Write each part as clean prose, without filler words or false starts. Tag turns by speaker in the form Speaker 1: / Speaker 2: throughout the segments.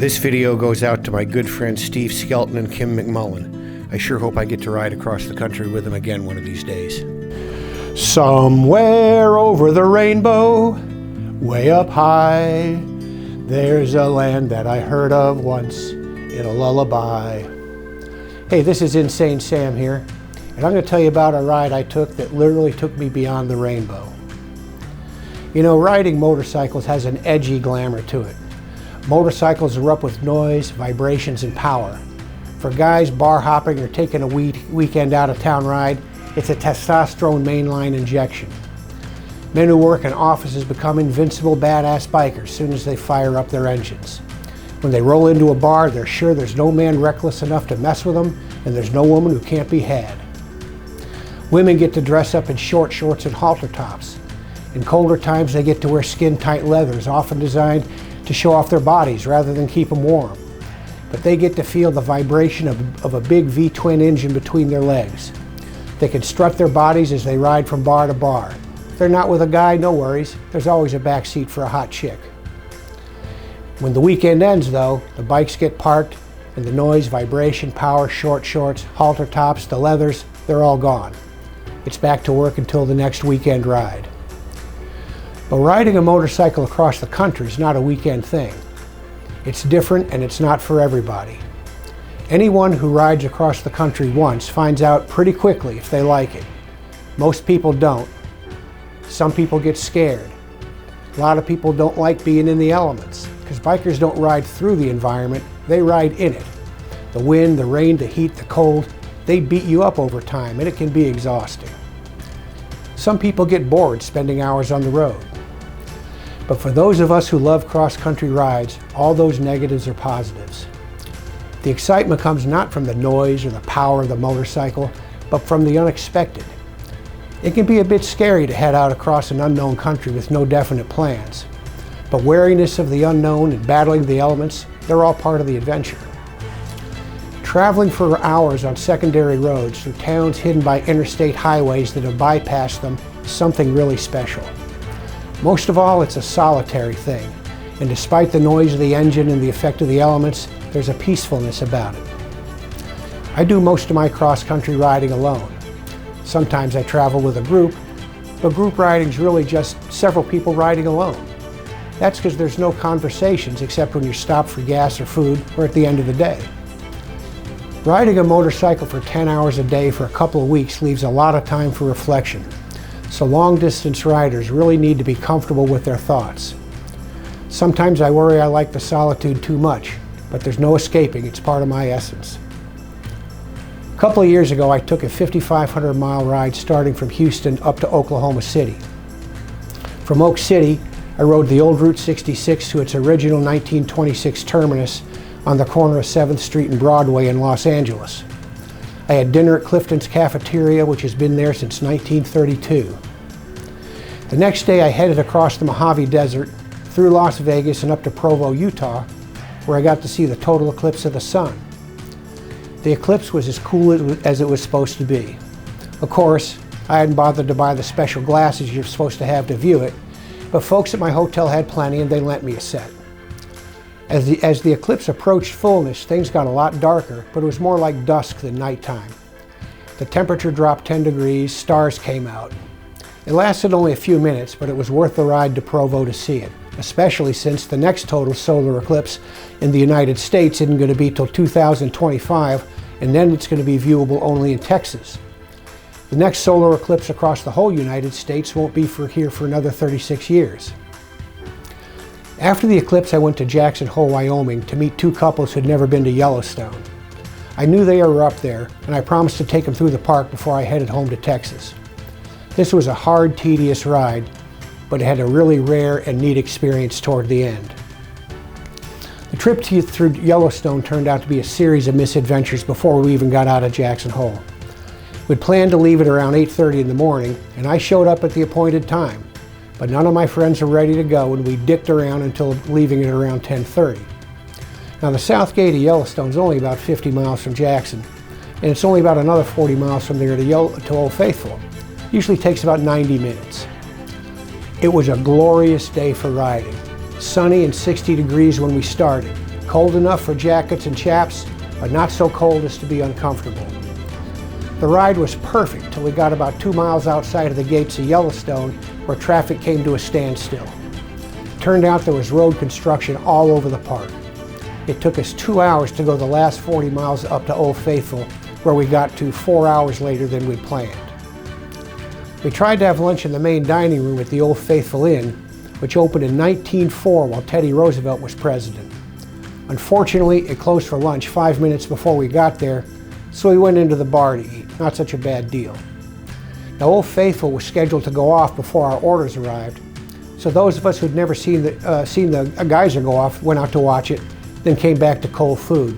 Speaker 1: This video goes out to my good friends Steve Skelton and Kim McMullen. I sure hope I get to ride across the country with them again one of these days. Somewhere over the rainbow, way up high, there's a land that I heard of once in a lullaby. Hey, this is Insane Sam here, and I'm going to tell you about a ride I took that literally took me beyond the rainbow. You know, riding motorcycles has an edgy glamour to it. Motorcycles are up with noise, vibrations, and power. For guys bar hopping or taking a weekend out-of-town ride, it's a testosterone mainline injection. Men who work in offices become invincible badass bikers as soon as they fire up their engines. When they roll into a bar, they're sure there's no man reckless enough to mess with them, and there's no woman who can't be had. Women get to dress up in short shorts and halter tops. In colder times, they get to wear skin-tight leathers, often designed to show off their bodies rather than keep them warm. But they get to feel the vibration of a big V-twin engine between their legs. They can strut their bodies as they ride from bar to bar. If they're not with a guy, no worries. There's always a back seat for a hot chick. When the weekend ends, though, the bikes get parked, and the noise, vibration, power, short shorts, halter tops, the leathers, they're all gone. It's back to work until the next weekend ride. But riding a motorcycle across the country is not a weekend thing. It's different, and it's not for everybody. Anyone who rides across the country once finds out pretty quickly if they like it. Most people don't. Some people get scared. A lot of people don't like being in the elements, because bikers don't ride through the environment, they ride in it. The wind, the rain, the heat, the cold, they beat you up over time, and it can be exhausting. Some people get bored spending hours on the road. But for those of us who love cross-country rides, all those negatives are positives. The excitement comes not from the noise or the power of the motorcycle, but from the unexpected. It can be a bit scary to head out across an unknown country with no definite plans. But wariness of the unknown and battling the elements, they're all part of the adventure. Traveling for hours on secondary roads through towns hidden by interstate highways that have bypassed them is something really special. Most of all, it's a solitary thing, and despite the noise of the engine and the effect of the elements, there's a peacefulness about it. I do most of my cross-country riding alone. Sometimes I travel with a group, but group riding is really just several people riding alone. That's because there's no conversations except when you're stopped for gas or food or at the end of the day. Riding a motorcycle for 10 hours a day for a couple of weeks leaves a lot of time for reflection. So long-distance riders really need to be comfortable with their thoughts. Sometimes I worry I like the solitude too much, but there's no escaping, it's part of my essence. A couple of years ago, I took a 5,500-mile ride starting from Houston up to Oklahoma City. From Oak City, I rode the old Route 66 to its original 1926 terminus on the corner of 7th Street and Broadway in Los Angeles. I had dinner at Clifton's Cafeteria, which has been there since 1932. The next day I headed across the Mojave Desert, through Las Vegas and up to Provo, Utah, where I got to see the total eclipse of the sun. The eclipse was as cool as it was supposed to be. Of course, I hadn't bothered to buy the special glasses you're supposed to have to view it, but folks at my hotel had plenty and they lent me a set. As the eclipse approached fullness, things got a lot darker, but it was more like dusk than nighttime. The temperature dropped 10 degrees, stars came out. It lasted only a few minutes, but it was worth the ride to Provo to see it, especially since the next total solar eclipse in the United States isn't going to be till 2025, and then it's going to be viewable only in Texas. The next solar eclipse across the whole United States won't be here for another 36 years. After the eclipse, I went to Jackson Hole, Wyoming to meet two couples who'd never been to Yellowstone. I knew they were up there, and I promised to take them through the park before I headed home to Texas. This was a hard, tedious ride, but it had a really rare and neat experience toward the end. The trip through Yellowstone turned out to be a series of misadventures before we even got out of Jackson Hole. We'd planned to leave at around 8:30 in the morning, and I showed up at the appointed time. But none of my friends were ready to go, and we dicked around until leaving at around 10:30. Now the south gate of Yellowstone is only about 50 miles from Jackson, and it's only about another 40 miles from there to Old Faithful. Usually takes about 90 minutes. It was a glorious day for riding. Sunny and 60 degrees when we started. Cold enough for jackets and chaps, but not so cold as to be uncomfortable. The ride was perfect till we got about 2 miles outside of the gates of Yellowstone, where traffic came to a standstill. Turned out there was road construction all over the park. It took us 2 hours to go the last 40 miles up to Old Faithful, where we got to 4 hours later than we planned. We tried to have lunch in the main dining room at the Old Faithful Inn, which opened in 1904 while Teddy Roosevelt was president. Unfortunately, it closed for lunch 5 minutes before we got there, so we went into the bar to eat. Not such a bad deal. Now, Old Faithful was scheduled to go off before our orders arrived, so those of us who'd never seen the geyser go off went out to watch it, then came back to cold food.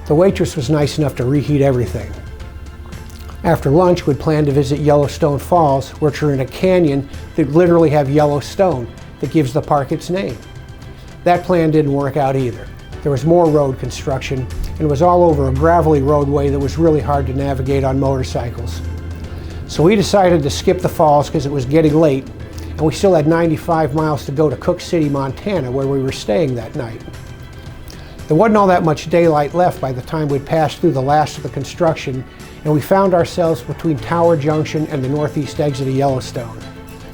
Speaker 1: The waitress was nice enough to reheat everything. After lunch, we'd planned to visit Yellowstone Falls, which are in a canyon that literally have Yellowstone that gives the park its name. That plan didn't work out either. There was more road construction, and it was all over a gravelly roadway that was really hard to navigate on motorcycles. So we decided to skip the falls because it was getting late, and we still had 95 miles to go to Cook City, Montana, where we were staying that night. There wasn't all that much daylight left by the time we'd passed through the last of the construction, and we found ourselves between Tower Junction and the northeast exit of Yellowstone.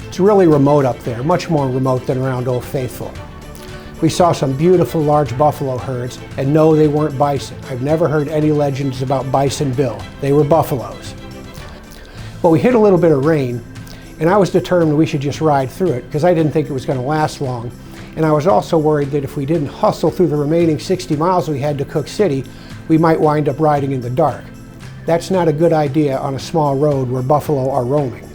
Speaker 1: It's really remote up there, much more remote than around Old Faithful. We saw some beautiful large buffalo herds, and no, they weren't bison. I've never heard any legends about Bison Bill. They were buffaloes. Well, we hit a little bit of rain, and I was determined we should just ride through it because I didn't think it was going to last long. And I was also worried that if we didn't hustle through the remaining 60 miles we had to Cook City, we might wind up riding in the dark. That's not a good idea on a small road where buffalo are roaming.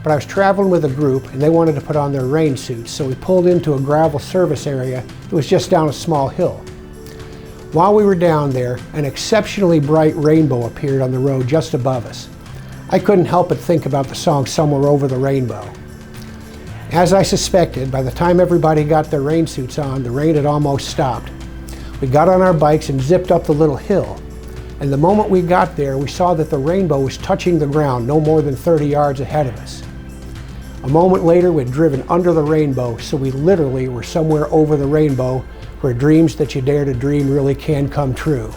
Speaker 1: But I was traveling with a group and they wanted to put on their rain suits, so we pulled into a gravel service area that was just down a small hill. While we were down there, an exceptionally bright rainbow appeared on the road just above us. I couldn't help but think about the song Somewhere Over the Rainbow. As I suspected, by the time everybody got their rain suits on, the rain had almost stopped. We got on our bikes and zipped up the little hill. And the moment we got there, we saw that the rainbow was touching the ground no more than 30 yards ahead of us. A moment later, we'd driven under the rainbow, so we literally were somewhere over the rainbow, where dreams that you dare to dream really can come true.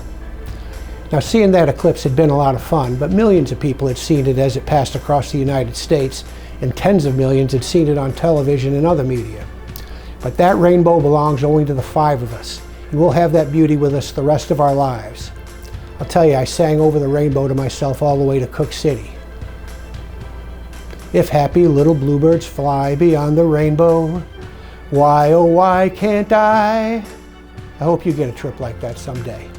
Speaker 1: Now, seeing that eclipse had been a lot of fun, but millions of people had seen it as it passed across the United States, and tens of millions had seen it on television and other media. But that rainbow belongs only to the 5 of us, and we'll have that beauty with us the rest of our lives. I'll tell you, I sang Over the Rainbow to myself all the way to Cook City. If happy little bluebirds fly beyond the rainbow, why oh why can't I? I hope you get a trip like that someday.